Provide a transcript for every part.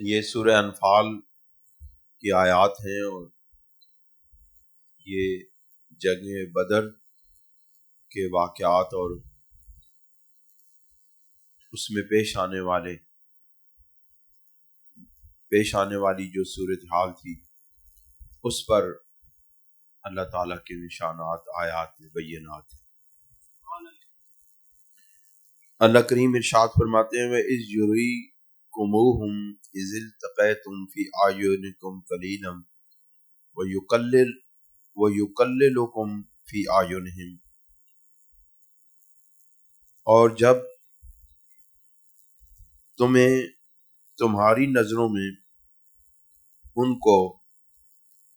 یہ سورہ انفال کی آیات ہیں اور یہ جنگ بدر کے واقعات اور اس میں پیش آنے والی جو صورتحال تھی اس پر اللہ تعالیٰ کے نشانات آیات بینات ہیں۔ اللہ کریم ارشاد فرماتے ہیں وَإِذْ يُرِيكُمُوهُمْ إِذِ الْتَقَيْتُمْ فِي أَعْيُنِكُمْ قَلِيلًا وَيُقَلِّلُكُمْ فِي أَعْيُنِهِمْ، اور جب تمہیں تمہاری نظروں میں ان کو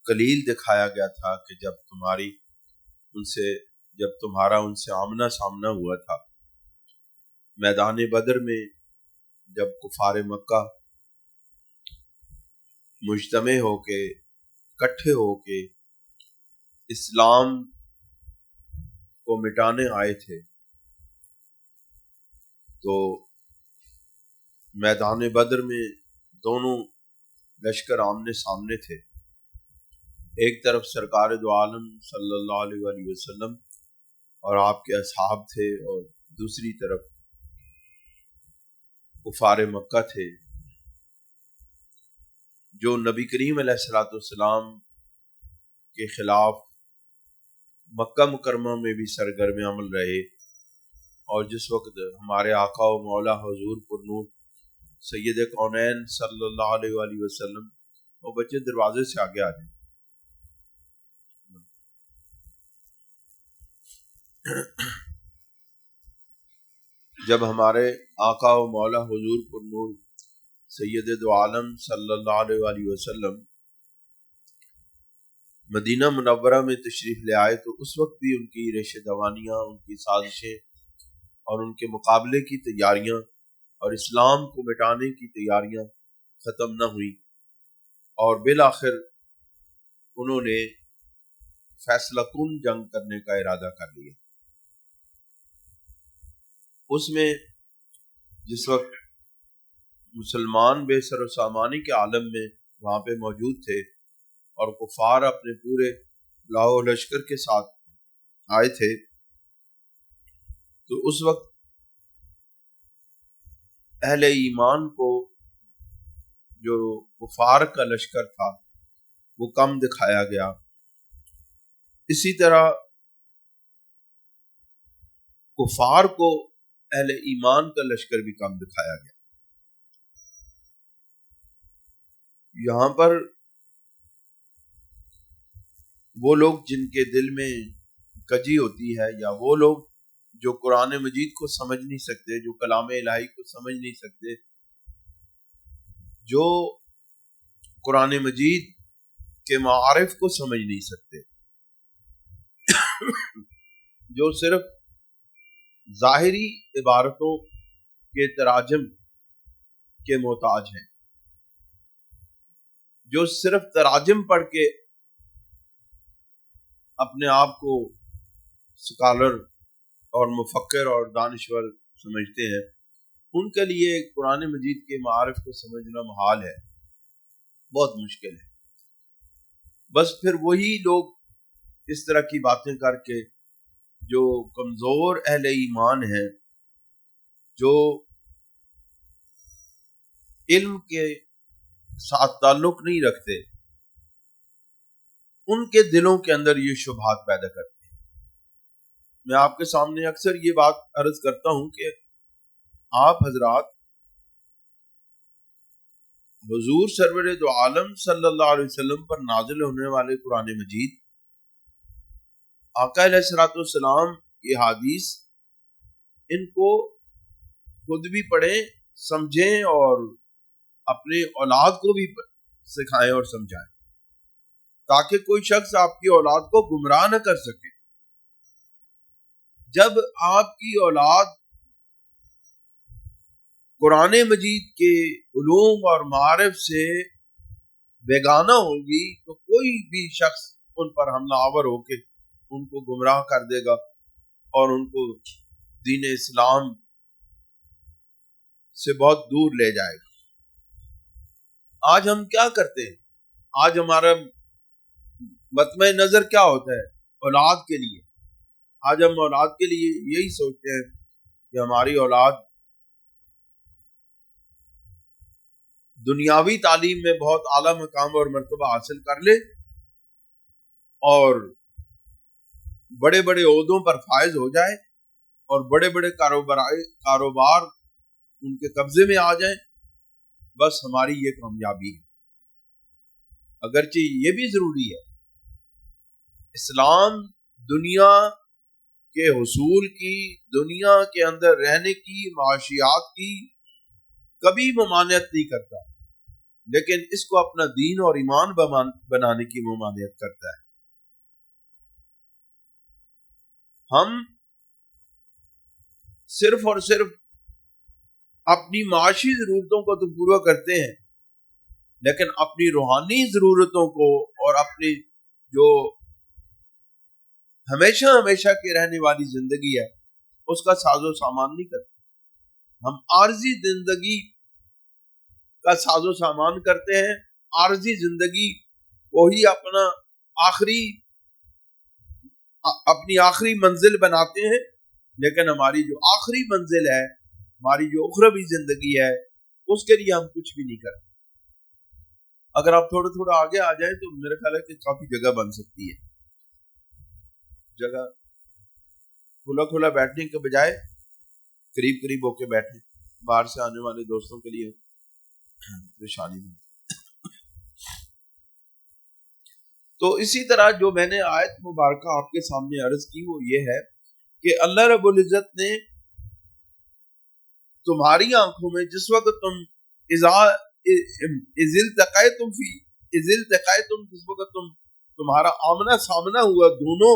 قلیل دکھایا گیا تھا کہ جب تمہارا ان سے آمنا سامنا ہوا تھا میدان بدر میں، جب کفار مکہ مجتمع ہو کے اکٹھے ہو کے اسلام کو مٹانے آئے تھے، تو میدان بدر میں دونوں لشکر آمنے سامنے تھے۔ ایک طرف سرکار دو عالم صلی اللہ علیہ وآلہ وسلم اور آپ کے اصحاب تھے، اور دوسری طرف کفار مکہ تھے جو نبی کریم علیہ الصلوۃ والسلام کے خلاف مکہ مکرمہ میں بھی سرگرم عمل رہے، اور جس وقت ہمارے آقا و مولا حضور پر نور سید کونین صلی اللہ علیہ وآلہ وسلم وہ بچے دروازے سے آگے آ جائیں۔ جب ہمارے آقا و مولا حضور پر نور سید دو عالم صلی اللہ علیہ وآلہ وسلم مدینہ منورہ میں تشریف لے آئے، تو اس وقت بھی ان کی ریشہ دوانیاں، ان کی سازشیں اور ان کے مقابلے کی تیاریاں اور اسلام کو مٹانے کی تیاریاں ختم نہ ہوئی، اور بالآخر انہوں نے فیصلہ کن جنگ کرنے کا ارادہ کر لیا۔ اس میں جس وقت مسلمان بے سر و سامانی کے عالم میں وہاں پہ موجود تھے اور کفار اپنے پورے لاؤ و لشکر کے ساتھ آئے تھے، تو اس وقت اہل ایمان کو جو کفار کا لشکر تھا وہ کم دکھایا گیا، اسی طرح کفار کو اہل ایمان کا لشکر بھی کم دکھایا گیا۔ یہاں پر وہ لوگ جن کے دل میں کجی ہوتی ہے، یا وہ لوگ جو قرآن مجید کو سمجھ نہیں سکتے، جو کلام الہی کو سمجھ نہیں سکتے، جو قرآن مجید کے معارف کو سمجھ نہیں سکتے، جو صرف ظاہری عبارتوں کے تراجم کے محتاج ہیں، جو صرف تراجم پڑھ کے اپنے آپ کو سکالر اور مفکر اور دانشور سمجھتے ہیں، ان کے لیے قرآن مجید کے معارف کو سمجھنا محال ہے، بہت مشکل ہے۔ بس پھر وہی لوگ اس طرح کی باتیں کر کے جو کمزور اہل ایمان ہیں، جو علم کے ساتھ تعلق نہیں رکھتے، ان کے دلوں کے اندر یہ شبہات پیدا کرتے ہیں۔ میں آپ کے سامنے اکثر یہ بات عرض کرتا ہوں کہ آپ حضرات حضور سرور دو عالم صلی اللہ علیہ وسلم پر نازل ہونے والے قرآن مجید، آقا علیہ الصلوۃ والسلام کی حدیث، ان کو خود بھی پڑھیں، سمجھیں اور اپنے اولاد کو بھی سکھائیں اور سمجھائیں، تاکہ کوئی شخص آپ کی اولاد کو گمراہ نہ کر سکے۔ جب آپ کی اولاد قرآن مجید کے علوم اور معارف سے بیگانہ ہوگی، تو کوئی بھی شخص ان پر حملہ آور ہو کے ان کو گمراہ کر دے گا اور ان کو دین اسلام سے بہت دور لے جائے گا۔ آج ہم کیا کرتے ہیں؟ آج ہمارا مطمع نظر کیا ہوتا ہے؟ اولاد کے لیے آج ہم اولاد کے لیے یہی سوچتے ہیں کہ ہماری اولاد دنیاوی تعلیم میں بہت اعلیٰ مقام اور مرتبہ حاصل کر لے اور بڑے بڑے عہدوں پر فائز ہو جائے اور بڑے بڑے کاروبار ان کے قبضے میں آ جائیں، بس ہماری یہ کامیابی ہے۔ اگرچہ یہ بھی ضروری ہے، اسلام دنیا کے حصول کی، دنیا کے اندر رہنے کی، معاشیات کی کبھی ممانعت نہیں کرتا، لیکن اس کو اپنا دین اور ایمان بنانے کی ممانعت کرتا ہے۔ ہم صرف اور صرف اپنی معاشی ضرورتوں کو تو پورا کرتے ہیں، لیکن اپنی روحانی ضرورتوں کو اور اپنی جو ہمیشہ ہمیشہ کی رہنے والی زندگی ہے اس کا ساز و سامان نہیں کرتے۔ ہم عارضی زندگی کا ساز و سامان کرتے ہیں، عارضی زندگی کو ہی اپنی آخری منزل بناتے ہیں، لیکن ہماری جو آخری منزل ہے، ہماری جو اخروی زندگی ہے، اس کے لیے ہم کچھ بھی نہیں کرتے۔ اگر آپ تھوڑا تھوڑا آگے آ جائیں تو میرا خیال ہے کہ کافی جگہ بن سکتی ہے، جگہ کھلا کھلا بیٹھنے کے بجائے قریب قریب ہو کے بیٹھیں، باہر سے آنے والے دوستوں کے لیے پریشانی نہیں۔ تو اسی طرح جو میں نے آیت مبارکہ آپ کے سامنے عرض کی وہ یہ ہے کہ اللہ رب العزت نے تمہاری آنکھوں میں جس وقت تم جس وقت تمہارا آمنا سامنا ہوا دونوں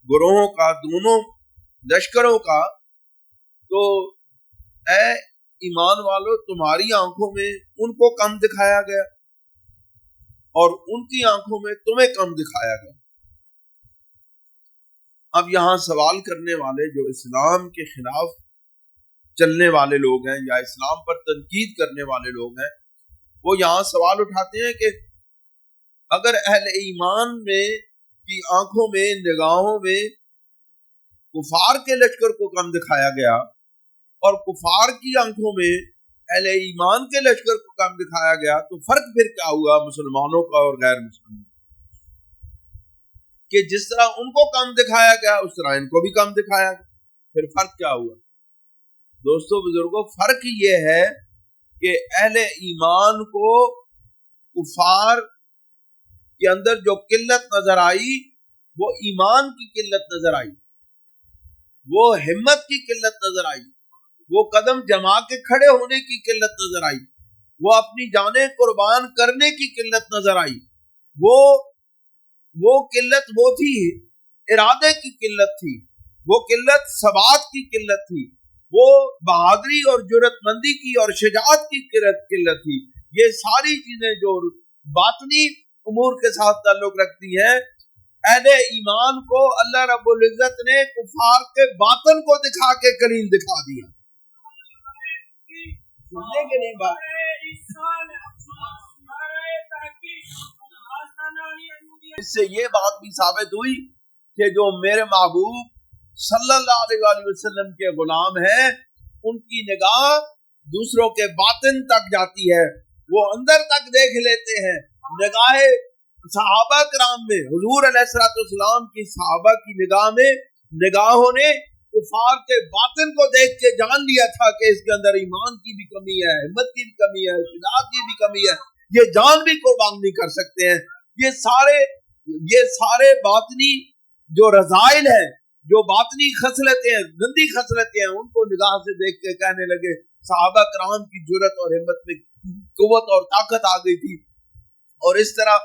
گروہوں کا، دونوں لشکروں کا، تو اے ایمان والو تمہاری آنکھوں میں ان کو کم دکھایا گیا اور ان کی آنکھوں میں تمہیں کم دکھایا گیا۔ اب یہاں سوال کرنے والے جو اسلام کے خلاف چلنے والے لوگ ہیں یا اسلام پر تنقید کرنے والے لوگ ہیں، وہ یہاں سوال اٹھاتے ہیں کہ اگر اہل ایمان میں کی آنکھوں میں، نگاہوں میں کفار کے لشکر کو کم دکھایا گیا اور کفار کی آنکھوں میں اہل ایمان کے لشکر کو کم دکھایا گیا، تو فرق پھر کیا ہوا مسلمانوں کا اور غیر مسلمانوں کہ جس طرح ان کو کم دکھایا گیا اس طرح ان کو بھی کم دکھایا گیا؟ پھر فرق کیا ہوا؟ دوستو بزرگوں، فرق یہ ہے کہ اہل ایمان کو کفار کے اندر جو قلت نظر آئی وہ ایمان کی قلت نظر آئی، وہ ہمت کی قلت نظر آئی، وہ قدم جما کے کھڑے ہونے کی قلت نظر آئی، وہ اپنی جانیں قربان کرنے کی قلت نظر آئی، وہ قلت وہ تھی ارادے کی قلت تھی، وہ قلت ثبات کی قلت تھی، وہ بہادری اور جرأت مندی کی اور شجاعت کی قلت تھی۔ یہ ساری چیزیں جو باطنی امور کے ساتھ تعلق رکھتی ہیں، اہل ایمان کو اللہ رب العزت نے کفار کے باطن کو دکھا کے کلیم دکھا دیا۔ سننے کے نہیں بات، اس سے یہ بات بھی ثابت ہوئی کہ جو میرے محبوب صلی اللہ علیہ وسلم کے غلام ہیں ان کی نگاہ دوسروں کے باطن تک جاتی ہے، وہ اندر تک دیکھ لیتے ہیں۔ نگاہ صحابہ کرام میں، حضور علیہ السلام کی صحابہ کی نگاہ میں، نگاہوں نے کفار کے باطن کو دیکھ کے جان لیا تھا کہ اس کے اندر ایمان کی بھی کمی ہے، ہمت کی بھی کمی ہے، شجاعت کی بھی کمی ہے، یہ جان بھی قربان نہیں کر سکتے ہیں۔ یہ سارے باطنی جو رذائل ہیں، جو باطنی خصلتیں ہیں، گندی خصلتیں ہیں، ان کو نگاہ سے دیکھ کے کہنے لگے صحابہ کرام کی جرأت اور ہمت میں قوت اور طاقت آ گئی تھی۔ اور اس طرح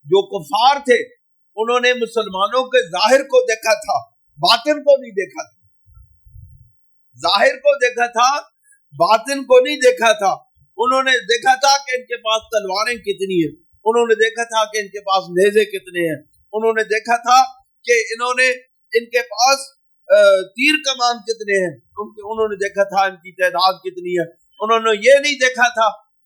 جو کفار تھے انہوں نے مسلمانوں کے ظاہر کو دیکھا تھا، باطن کو نہیں دیکھا تھا، ظاہر کو دیکھا تھا، باطن کو نہیں دیکھا تھا۔ انہوں نے دیکھا تھا کہ ان کے پاس تلواریں کتنی ہیں، انہوں نے دیکھا تھا کہ ان کے پاس نیزے کتنے ہیں، انہوں نے دیکھا تھا کہ ان کے پاس تیر کمان کتنے ہیں، انہوں نے دیکھا تھا ان کی تعداد کتنی ہے۔ انہوں نے یہ نہیں دیکھا تھا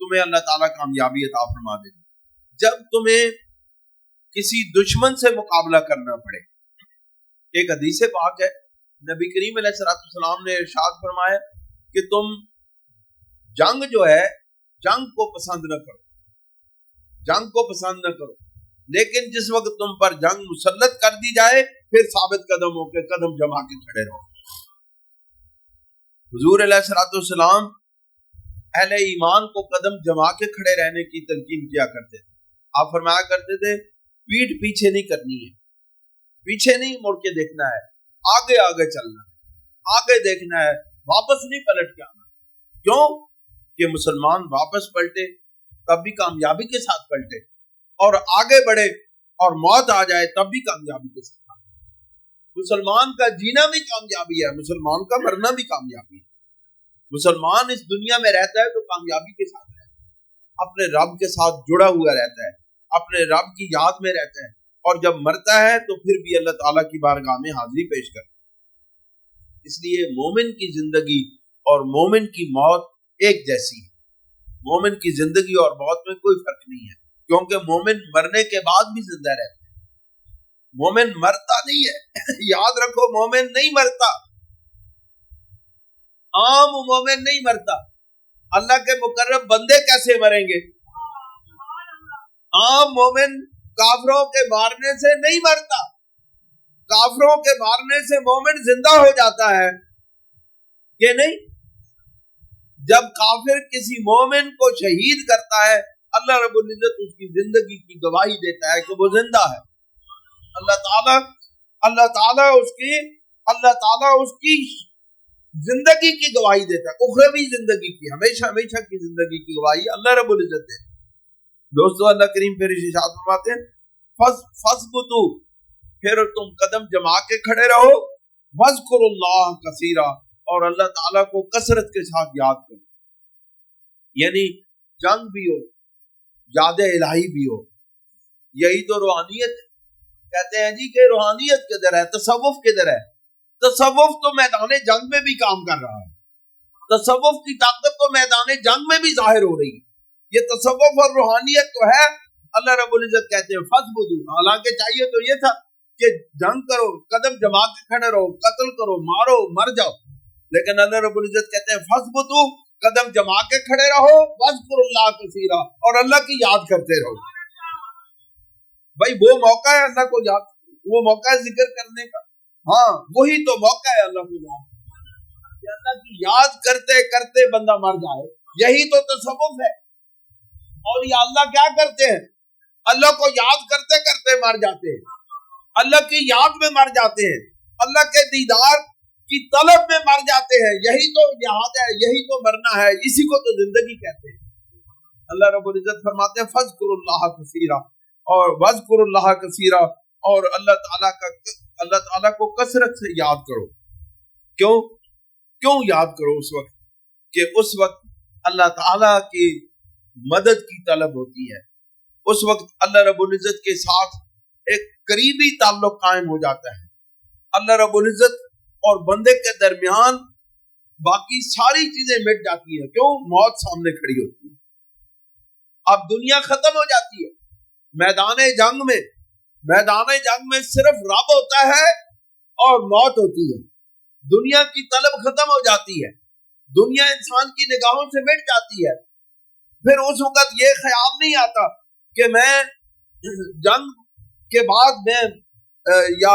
تمہیں اللہ تعالیٰ کامیابی عطا فرما دے گا۔ جب تمہیں کسی دشمن سے مقابلہ کرنا پڑے، ایک حدیث پاک ہے، نبی کریم علیہ السلام نے ارشاد فرمایا کہ تم جنگ جو ہے، جنگ کو پسند نہ کرو، جنگ کو پسند نہ کرو، لیکن جس وقت تم پر جنگ مسلط کر دی جائے پھر ثابت قدم ہو کے قدم جما کے کھڑے رہو۔ حضور علیہ السلام اہل ایمان کو قدم جما کے کھڑے رہنے کی تلقین کیا کرتے تھے۔ آپ فرمایا کرتے تھے پیٹھ پیچھے نہیں کرنی ہے، پیچھے نہیں مڑ کے دیکھنا ہے، آگے آگے چلنا ہے، آگے دیکھنا ہے، واپس نہیں پلٹ کے آنا۔ کیوں کہ مسلمان واپس پلٹے تب بھی کامیابی کے ساتھ پلٹے، اور آگے بڑھے اور موت آ جائے تب بھی کامیابی کے ساتھ۔ مسلمان کا جینا بھی کامیابی ہے، مسلمان کا مرنا بھی کامیابی ہے۔ مسلمان اس دنیا میں رہتا ہے تو کامیابی کے ساتھ رہتا ہے، اپنے رب کے ساتھ جڑا ہوا رہتا ہے، اپنے رب کی یاد میں رہتا ہے، اور جب مرتا ہے تو پھر بھی اللہ تعالیٰ کی بارگاہ میں حاضری پیش کرتا ہے۔ اس لیے مومن کی زندگی اور مومن کی موت ایک جیسی ہے۔ مومن کی زندگی اور موت میں کوئی فرق نہیں ہے، کیونکہ مومن مرنے کے بعد بھی زندہ رہتا ہے، مومن مرتا نہیں ہے۔ یاد رکھو مومن نہیں مرتا، عام مومن نہیں مرتا۔ اللہ کے مقرب بندے کیسے مریں گے؟ عام مومن کافروں کے مارنے سے نہیں مرتا، کافروں کے مارنے سے مومن زندہ ہو جاتا ہے کہ نہیں؟ جب کافر کسی مومن کو شہید کرتا ہے اللہ رب العزت اس کی زندگی کی گواہی دیتا ہے کہ وہ زندہ ہے۔ اللہ تعالیٰ اس کی زندگی کی گواہی دیتا ہے، اخروی زندگی کی، ہمیشہ کی زندگی کی گواہی اللہ رب العزت دیتا ہے۔ دوستو اللہ کریم پھر ارشاد فرماتے ہیں فَاثْبُتُوا، پھر تم قدم جما کے کھڑے رہو، وَاذْكُرُوا اللَّهَ كَثِيرًا، اور اللہ تعالیٰ کو کثرت کے ساتھ یاد کرو۔ یعنی جنگ بھی ہو، یاد الہی بھی ہو، یہی تو روحانیت ہے۔ کہتے ہیں جی کہ روحانیت کدھر ہے، تصوف کدھر ہے؟ تصوف تو میدان جنگ میں بھی کام کر رہا ہے، تصوف کی طاقت تو میدان جنگ میں بھی ظاہر ہو رہی ہے۔ یہ تصوف اور روحانیت تو ہے۔ اللہ رب العزت کہتے ہیں فَاثْبُتُوا، حالانکہ چاہیے تو یہ تھا کہ جنگ کرو، قدم جما کے کھڑے رہو، قتل کرو، مارو، مر جاؤ، لیکن اللہ رب العزت کہتے ہیں فَاثْبُتُوا، قدم جما کے کھڑے رہو، وَاذْكُرُوا اللَّهَ كَثِيرًا، اور اللہ کی یاد کرتے رہو۔ بھائی وہ موقع ہے اللہ کو یاد، وہ موقع ہے ذکر کرنے کا، ہاں وہی تو موقع ہے اللہ کو یاد کرنے کا۔ اللہ کی یاد کرتے کرتے بندہ مر جائے، یہی تو تصوف ہے۔ اور یہ اللہ کیا کرتے ہیں؟ اللہ کو یاد کرتے کرتے مر جاتے ہیں، اللہ کی یاد میں مر جاتے ہیں، اللہ کے دیدار کی طلب میں مر جاتے ہیں۔ یہی تو یاد ہے، یہی تو مرنا ہے، اسی کو تو زندگی کہتے ہیں۔ اللہ رب العزت فرماتے ہیں فَاذْكُرُوا اللَّهَ كَثِيرًا، اور وَاذْكُرُوا اللَّهَ كَثِيرًا، اور اللہ تعالیٰ کو کثرت سے یاد کرو۔ کیوں یاد کرو؟ اس وقت کہ اس وقت اللہ تعالیٰ کی مدد کی طلب ہوتی ہے، اس وقت اللہ رب العزت کے ساتھ ایک قریبی تعلق قائم ہو جاتا ہے۔ اللہ رب العزت اور بندے کے درمیان باقی ساری چیزیں مٹ جاتی ہیں۔ کیوں؟ موت سامنے کھڑی ہوتی ہے، اب دنیا ختم ہو جاتی ہے۔ میدان جنگ میں صرف رب ہوتا ہے اور موت ہوتی ہے، دنیا کی طلب ختم ہو جاتی ہے، دنیا انسان کی نگاہوں سے مٹ جاتی ہے۔ پھر اس وقت یہ خیال نہیں آتا کہ میں جنگ کے بعد میں یا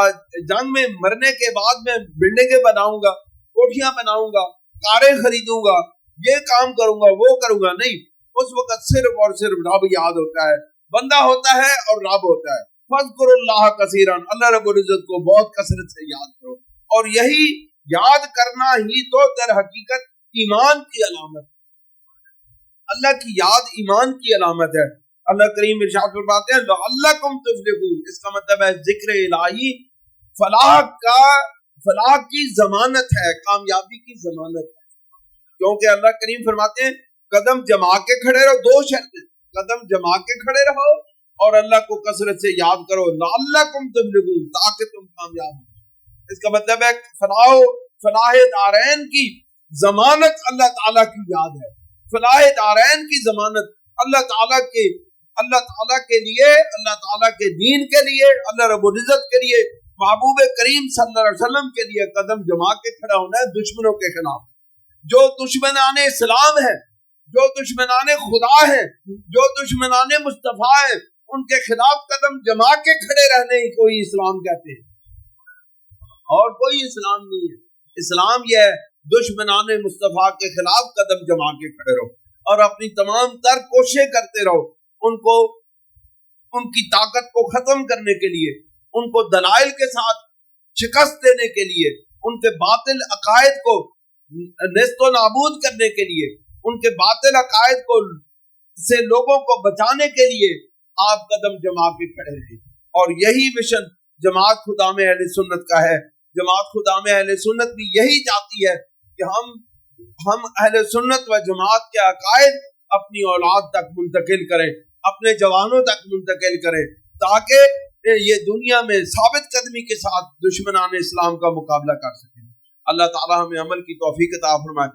جنگ میں مرنے کے بعد میں بلڈنگیں بناؤں گا، کوٹھیاں بناؤں گا، کاریں خریدوں گا، یہ کام کروں گا، وہ کروں گا، نہیں۔ اس وقت صرف اور صرف رب یاد ہوتا ہے، بندہ ہوتا ہے اور رب ہوتا ہے۔ فَاذْكُرُوا اللَّهَ كَثِيرًا، اللہ رب العزت کو بہت کثرت سے یاد کرو، اور یہی یاد کرنا ہی تو در حقیقت ایمان کی علامت ہے۔ اللہ کی یاد ایمان کی علامت ہے۔ اللہ کریم ارشاد فرماتے ہیں لَعَلَّكُمْ تُفْلِحُونَ، اس کا مطلب ہے ذکر الہی فلاح کی ضمانت ہے، کامیابی کی ضمانت ہے۔ کیونکہ اللہ کریم فرماتے ہیں قدم جما کے کھڑے رہو، دو شرطیں، قدم جما کے کھڑے رہو اور اللہ کو کثرت سے یاد کرو، لَعَلَّكُمْ تُفْلِحُونَ، تاکہ تم کامیاب ہو۔ اس کا مطلب ہے فلاح دارین کی ضمانت اللہ تعالیٰ کی یاد ہے۔ فلاح دارین کی ضمانت اللہ تعالیٰ کے لیے، اللہ تعالیٰ کے دین کے لیے، اللہ رب العزت کے لیے، محبوب کریم صلی اللہ علیہ وسلم کے لیے قدم جما کے کھڑا ہونا ہے دشمنوں کے خلاف۔ جو دشمنان اسلام ہیں، جو دشمنان خدا ہیں، جو دشمنان مصطفیٰ ہیں، ان کے خلاف قدم جما کے کھڑے رہنے ہی کوئی اسلام کہتے ہیں، اور کوئی اسلام نہیں ہے۔ اسلام یہ ہے دشمنان مصطفیٰ کے خلاف قدم جما کے کھڑے رہو اور اپنی تمام تر کوششیں کرتے رہو ان کی طاقت کو ختم کرنے کے لیے، ان کو دلائل کے ساتھ شکست دینے کے لیے، ان کے باطل عقائد کو نیست و نابود کرنے کے لیے، ان کے باطل عقائد کو سے لوگوں کو بچانے کے لیے آپ قدم جما کے کھڑے ہیں۔ اور یہی مشن جماعت خدامہ اہل سنت کا ہے۔ جماعت خدامہ اہل سنت بھی یہی چاہتی ہے کہ ہم اہل سنت و جماعت کے عقائد اپنی اولاد تک منتقل کریں، اپنے جوانوں تک منتقل کریں، تاکہ یہ دنیا میں ثابت قدمی کے ساتھ دشمنان اسلام کا مقابلہ کر سکیں۔ اللہ تعالی ہمیں عمل کی توفیق عطا فرمائے۔